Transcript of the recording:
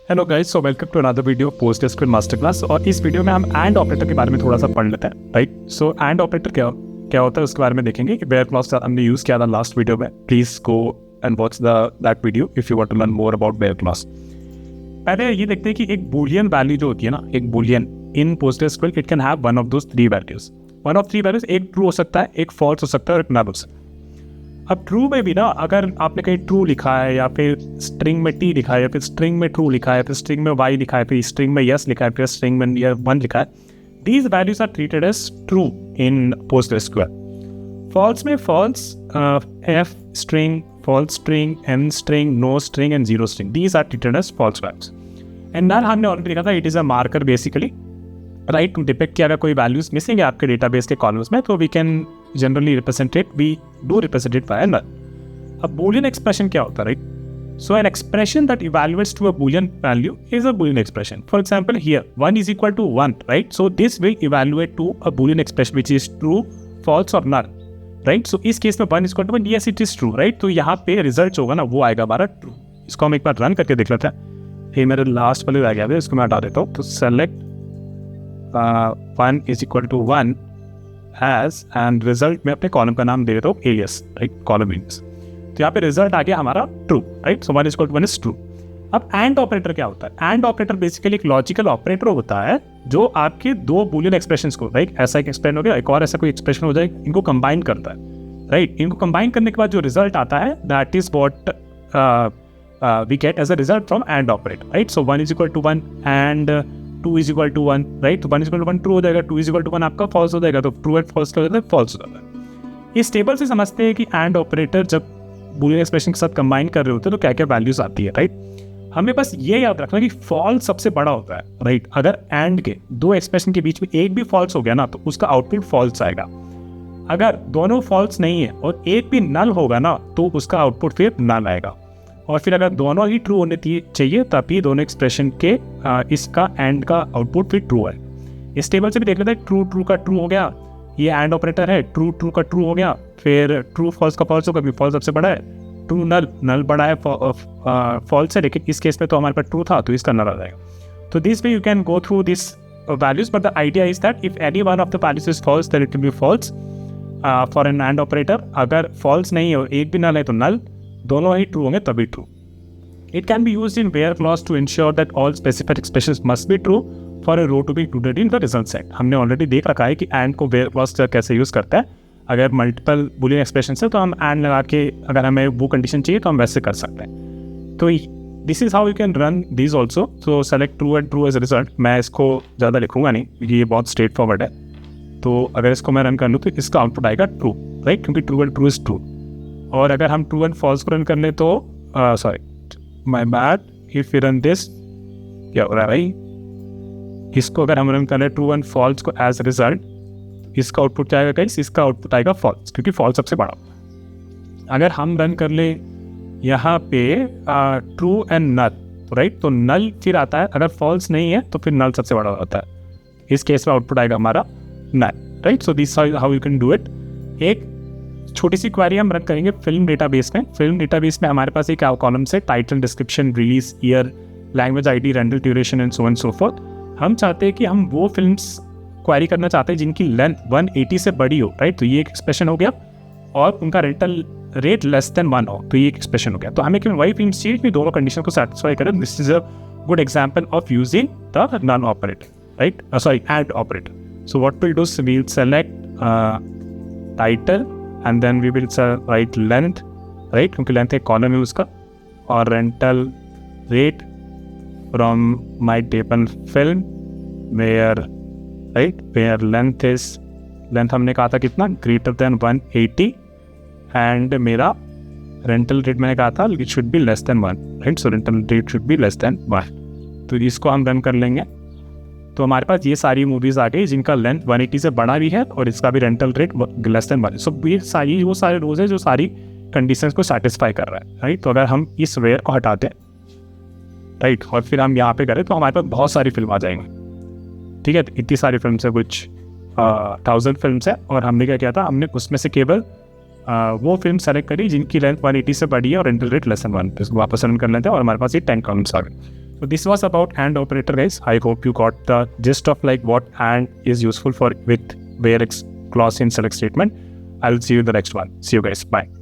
Hello guys, so welcome to another video PostgreSQL master class. और इस video में हम एंड ऑपरेटर के बारे में थोड़ा सा पढ़ लेते हैं, राइट। सो एंड ऑपरेटर क्या क्या होता है उसके बारे में देखेंगे कि वेयर क्लॉज हमने यूज़ किया था लास्ट वीडियो में। Please go and watch that video if you want to learn more about where clause. पहले ये देखते हैं कि एक बूलियन वैल्यू जो होती है ना, एक boolean in PostgreSQL it can have one of those three values. One of three values, एक ट्रू हो सकता है, एक फॉल्स हो सकता है और एक नल हो सकता है। अब ट्रू में भी ना, अगर आपने कहीं ट्रू लिखा है या फिर स्ट्रिंग में टी लिखा है या फिर स्ट्रिंग में ट्रू लिखा है, फिर स्ट्रिंग में वाई लिखा है, फिर स्ट्रिंग में यस लिखा है, फिर स्ट्रिंग में वन लिखा है, these values are treated as true in PostgreSQL. False में false, F string, false string, N string, no string and zero string, these are treated as false values. And null हमने already लिखा था, it is a marker basically, right, to depict कि अगर कोई values missing है आपके database के columns में तो we can generally represent it, we do represent it by null. अब बूलियन एक्सप्रेशन क्या होता है, right? So an expression that evaluates to a boolean value is a boolean expression. For example, here 1 is equal to 1, right? So this will evaluate to a boolean expression which is true, false or null, right? So इस case में 1 is equal to 1, yes it is true, right? तो यहाँ पे result होगा ना, वो आएगा हमारा ट्रू। इसको हम एक बार रन करके देख लेते हैं। ये मेरे लास्ट वाले रह गया है, इसको मैं हटा देता हूँ। तो select 1 is equal to 1 as, and result में अपने कॉलम का नाम दे देता हूँ एलियस, राइट, कॉलम एलियस। तो यहाँ पे रिजल्ट आ गया हमारा true, right. So 1 is equal to 1 is true। अब एंड ऑपरेटर क्या होता है? एंड ऑपरेटर बेसिकली एक लॉजिकल ऑपरेटर होता है जो आपके दो बूलियन एक्सप्रेशंस को, राइट, ऐसा एक एक्सप्रेशन हो गया, एक और ऐसा कोई एक्सप्रेशन हो जाए, इनको कंबाइन करता है, राइट। इनको कंबाइन करने के बाद जो रिजल्ट आता है that is what we get as a result from and operator, right. So 1 is equal to 1 and 2 is equal to 1, right. तो 1 is equal to 1 ट्रू हो जाएगा, 2 is equal to 1 आपका फॉल्स हो जाएगा, तो ट्रू एंड फॉल्स का हो जाता है फॉल्स हो जाता है। इस टेबल से समझते हैं कि एंड ऑपरेटर जब बूलियन एक्सप्रेशन के साथ कंबाइन कर रहे होते हैं तो क्या क्या वैल्यूज आती है, राइट। हमें बस ये याद रखना कि फॉल्स सबसे बड़ा होता है, राइट। अगर एंड के दो एक्सप्रेशन के बीच में एक भी फॉल्स हो गया ना तो उसका आउटपुट फॉल्स आएगा। अगर दोनों फॉल्स नहीं है और एक भी नल होगा ना तो उसका आउटपुट फिर नल आएगा। और फिर अगर दोनों ही ट्रू होने चाहिए तभी दोनों एक्सप्रेशन के इसका एंड का आउटपुट फिर ट्रू है। इस टेबल से भी देख लेते हैं, ट्रू ट्रू का ट्रू हो गया, ये एंड ऑपरेटर है, ट्रू ट्रू का ट्रू हो गया, फिर ट्रू फॉल्स का फॉल्स होगा, फॉल्स सबसे बड़ा है, ट्रू नल, नल बड़ा है फॉल्स है, लेकिन इस केस में तो हमारे पास ट्रू था तो इसका नल आ जाएगा। तो this way you can go through this values, but the idea is that if any one of the values is false then it will be false for an and operator. अगर false नहीं है और एक भी नल है तो नल, दोनों ही true होंगे तभी true. It can be used in where clause to ensure that all specified expressions must be true for a row to be included in the result set. हमने ऑलरेडी देख रखा है कि and को where clause कैसे use करता है। अगर मल्टीपल बूलियन एक्सप्रेशन है तो हम and लगा के, अगर हमें वो कंडीशन चाहिए तो हम वैसे कर सकते हैं। तो this is how you can run this also. So select true and true as result. मैं इसको ज़्यादा लिखूंगा नहीं, ये बहुत स्ट्रेट फॉरवर्ड है। तो अगर इसको मैं रन कर लूँ तो इसका आउटपुट आएगा ट्रू, राइट, क्योंकि true and true is true. और अगर हम ट्रू एंड फॉल्स को रन कर लें तो sorry my bad, if you run this, क्या हो रहा है भाई, इसको अगर हम रन करें ट्रू एंड फॉल्स को एज रिजल्ट, इसका आउटपुट क्या आएगा गाइस, इसका आउटपुट आएगा फॉल्स, क्योंकि फॉल्स सबसे बड़ा होता है। अगर हम रन कर ले यहाँ पे ट्रू एंड नल, राइट, तो नल फिर आता है, अगर फॉल्स नहीं है तो फिर नल सबसे बड़ा होता है। इस केस में आउटपुट आएगा हमारा null, right. So this how you can do it. एक छोटी सी क्वेरी हम रन करेंगे फिल्म डेटाबेस में। फिल्म डेटाबेस में हमारे पास एक कॉलम से title, description, release year, language ID, rental duration and so and so forth. हम चाहते हैं कि हम वो फिल्म्स क्वेरी करना चाहते हैं जिनकी लेंथ 180 से बड़ी हो, राइट। तो ये एक एक्सप्रेशन हो गया, और उनका रेंटल रेट लेस देन 1 हो, तो ये एक एक्सप्रेशन हो गया। तो हमें केवल वही फिल्म चाहिए कि दोनों कंडीशन को सेटिस्फाई करें। This is a good example of using the non operator, right, sorry and operator. So what will do, we will select title and then we will write length, right, क्योंकि length एक column है उसका, और rental rate from my table film where, right, where length हमने कहा था कितना, greater than 180, and मेरा rental rate मैंने कहा था it should be less than 1, right, so rental rate should be less than 1। तो इसको हम रन कर लेंगे तो हमारे पास ये सारी मूवीज़ आ गई जिनका लेंथ 180 से बड़ा भी है और इसका भी रेंटल रेट लेस देन 1। सो ये सारी वो सारे रोज है जो सारी कंडीशंस को सेटिस्फाई कर रहा है, राइट। तो अगर हम इस वेयर को हटाते हैं, राइट, और फिर हम यहाँ पे करें तो हमारे पास बहुत सारी फिल्म आ जाएंगी, ठीक है। इतनी सारी फिल्म है, कुछ 1000 फिल्म है, और हमने क्या किया था, हमने उसमें से केवल वो फिल्म सेलेक्ट करी जिनकी लेंथ 180 से बड़ी है और इंटरवल रेट लेस देन 1, तो इसको वापस रन कर लेते हैं और हमारे पास ये 10 कॉलम्स आ गए. So this was about AND operator, guys. I hope you got the gist of like what AND is useful for with where clause in select statement. I'll see you in the next one. See you guys. Bye.